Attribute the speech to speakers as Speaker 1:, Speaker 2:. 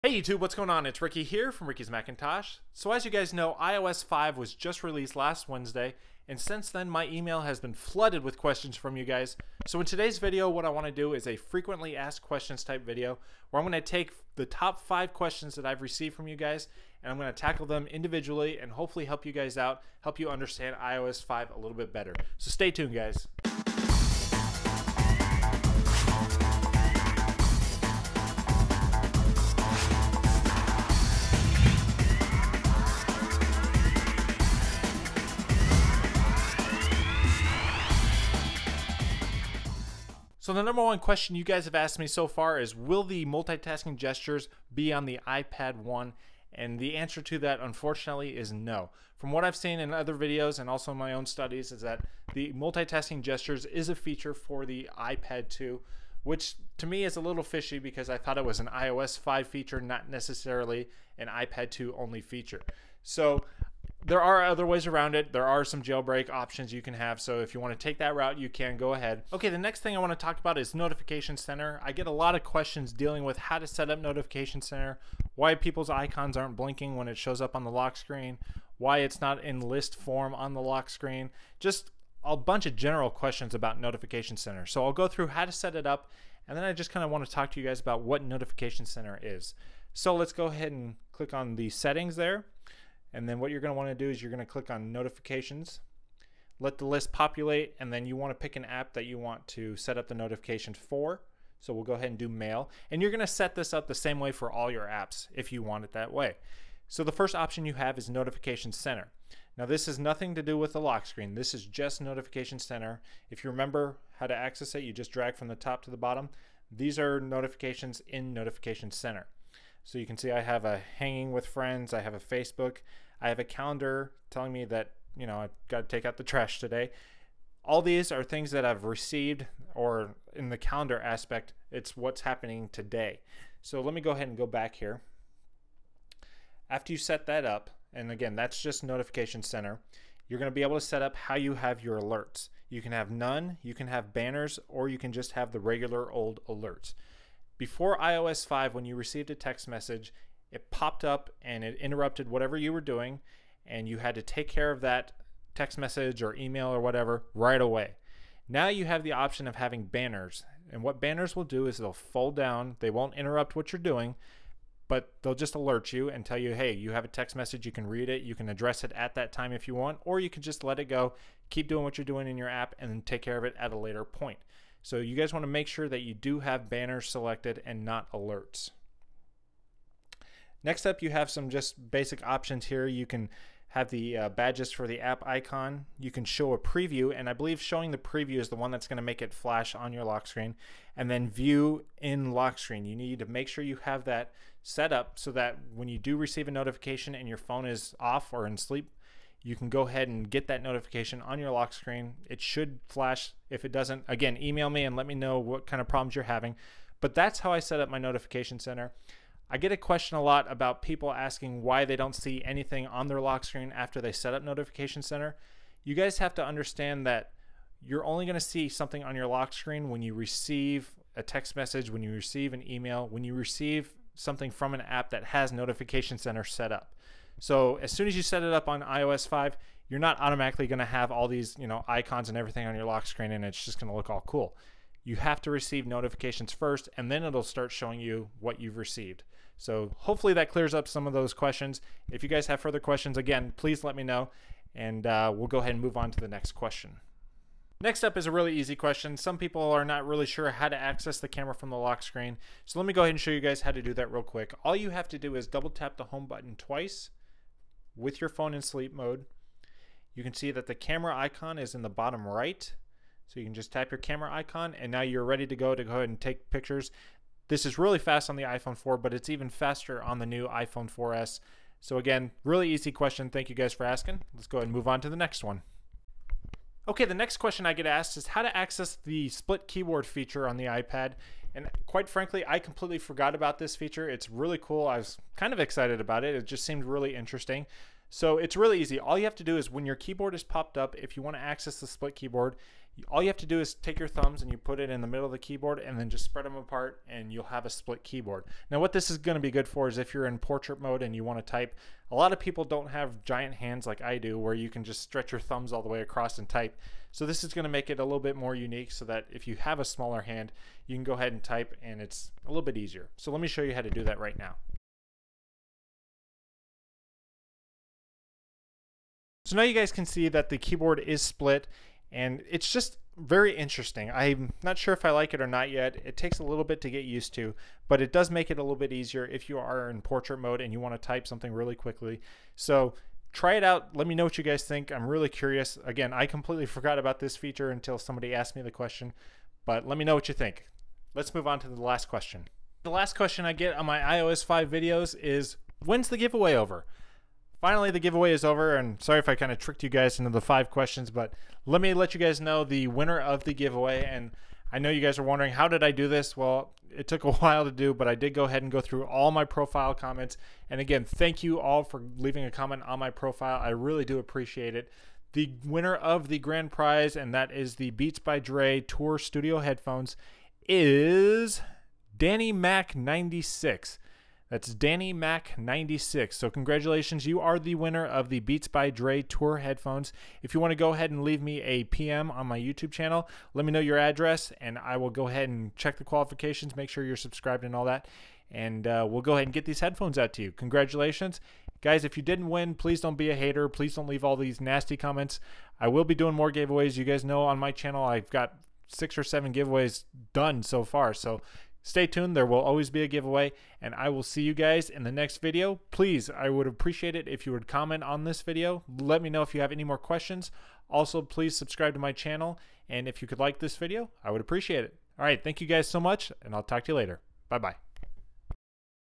Speaker 1: Hey YouTube, what's going on? It's Ricky here from Ricky's Macintosh. So as you guys know, iOS 5 was just released last Wednesday, and since then my email has been flooded with questions from you guys. So in today's video, what I want to do is a frequently asked questions type video where I'm going to take the top 5 questions that I've received from you guys, and I'm going to tackle them individually and hopefully help you guys out, help you understand iOS 5 a little bit better. So stay tuned, guys. So the number one question you guys have asked me so far is, will the multitasking gestures be on the iPad 1? And the answer to that, unfortunately, is no. From what I've seen in other videos and also in my own studies, is that the multitasking gestures is a feature for the iPad 2, which to me is a little fishy because I thought it was an iOS 5 feature, not necessarily an iPad 2 only feature. So there are other ways around it. There are some jailbreak options you can have. So if you want to take that route, you can go ahead. Okay, the next thing I want to talk about is Notification Center. I get a lot of questions dealing with how to set up Notification Center, why people's icons aren't blinking when it shows up on the lock screen, why it's not in list form on the lock screen, just a bunch of general questions about Notification Center. So I'll go through how to set it up, and then I just kind of want to talk to you guys about what Notification Center is. So let's go ahead and click on the settings there. And then what you're going to want to do is you're going to click on notifications, let the list populate, and then you want to pick an app that you want to set up the notifications for. So we'll go ahead and do mail. And you're going to set this up the same way for all your apps if you want it that way. So the first option you have is Notification Center. Now this has nothing to do with the lock screen. This is just Notification Center. If you remember how to access it, you just drag from the top to the bottom. These are notifications in Notification Center. So you can see I have a hanging with friends, I have a Facebook, I have a calendar telling me that, you know, I've got to take out the trash today. All these are things that I've received, or in the calendar aspect, it's what's happening today. So let me go ahead and go back here. After you set that up, and again, that's just Notification Center, you're going to be able to set up how you have your alerts. You can have none, you can have banners, or you can just have the regular old alerts. Before iOS 5, when you received a text message, it popped up and it interrupted whatever you were doing, and you had to take care of that text message or email or whatever right away. Now you have the option of having banners, and what banners will do is they'll fold down. They won't interrupt what you're doing, but they'll just alert you and tell you, hey, you have a text message, you can read it, you can address it at that time if you want, or you can just let it go, keep doing what you're doing in your app, and then take care of it at a later point. So you guys want to make sure that you do have banners selected and not alerts. Next up, you have some just basic options here. You can have the badges for the app icon. You can show a preview, and I believe showing the preview is the one that's going to make it flash on your lock screen. And then view in lock screen. You need to make sure you have that set up so that when you do receive a notification and your phone is off or in sleep, you can go ahead and get that notification on your lock screen. It should flash. If it doesn't, again, email me and let me know what kind of problems you're having. But that's how I set up my Notification Center. I get a question a lot about people asking why they don't see anything on their lock screen after they set up Notification Center. You guys have to understand that you're only going to see something on your lock screen when you receive a text message, when you receive an email, when you receive something from an app that has Notification Center set up. So as soon as you set it up on iOS 5, you're not automatically going to have all these, icons and everything on your lock screen, and it's just going to look all cool. You have to receive notifications first, and then it'll start showing you what you've received. So hopefully that clears up some of those questions. If you guys have further questions, again, please let me know, and we'll go ahead and move on to the next question. Next up is a really easy question. Some people are not really sure how to access the camera from the lock screen. So let me go ahead and show you guys how to do that real quick. All you have to do is double tap the home button twice with your phone in sleep mode. You can see that the camera icon is in the bottom right. So you can just tap your camera icon, and now you're ready to go ahead and take pictures. This is really fast on the iPhone 4, but it's even faster on the new iPhone 4S. So again, really easy question. Thank you guys for asking. Let's go ahead and move on to the next one. Okay, the next question I get asked is how to access the split keyboard feature on the iPad. And quite frankly, I completely forgot about this feature. It's really cool. I was kind of excited about it. It just seemed really interesting. So it's really easy. All you have to do is when your keyboard is popped up, if you want to access the split keyboard, All you have to do is take your thumbs and you put it in the middle of the keyboard and then just spread them apart and you'll have a split keyboard. Now what this is going to be good for is if you're in portrait mode and you want to type. A lot of people don't have giant hands like I do where you can just stretch your thumbs all the way across and type. So this is going to make it a little bit more unique so that if you have a smaller hand, you can go ahead and type and it's a little bit easier. So let me show you how to do that right now. So now you guys can see that the keyboard is split and it's just very interesting. I'm not sure if I like it or not yet. It takes a little bit to get used to, but it does make it a little bit easier if you are in portrait mode and you want to type something really quickly. So try it out. Let me know what you guys think. I'm really curious. Again, I completely forgot about this feature until somebody asked me the question, but let me know what you think. Let's move on to the last question. The last question I get on my iOS 5 videos is, when's the giveaway over? Finally, the giveaway is over, and sorry if I kind of tricked you guys into the 5 questions, but let me let you guys know the winner of the giveaway. And I know you guys are wondering, how did I do this? Well, it took a while to do, but I did go ahead and go through all my profile comments. And again, thank you all for leaving a comment on my profile. I really do appreciate it. The winner of the grand prize, and that is the Beats by Dre Tour Studio headphones, is Danny Mac 96. That's Danny Mac 96. So congratulations, you are the winner of the Beats by Dre Tour headphones. If you want to go ahead and leave me a PM on my YouTube channel, let me know your address and I will go ahead and check the qualifications, make sure you're subscribed and all that, and we'll go ahead and get these headphones out to you. Congratulations. Guys, if you didn't win, please don't be a hater. Please don't leave all these nasty comments. I will be doing more giveaways. You guys know on my channel I've got 6 or 7 giveaways done so far, so stay tuned. There will always be a giveaway, and I will see you guys in the next video. Please, I would appreciate it if you would comment on this video. Let me know if you have any more questions. Also, please subscribe to my channel, and if you could like this video, I would appreciate it. All right, thank you guys so much, and I'll talk to you later. Bye-bye.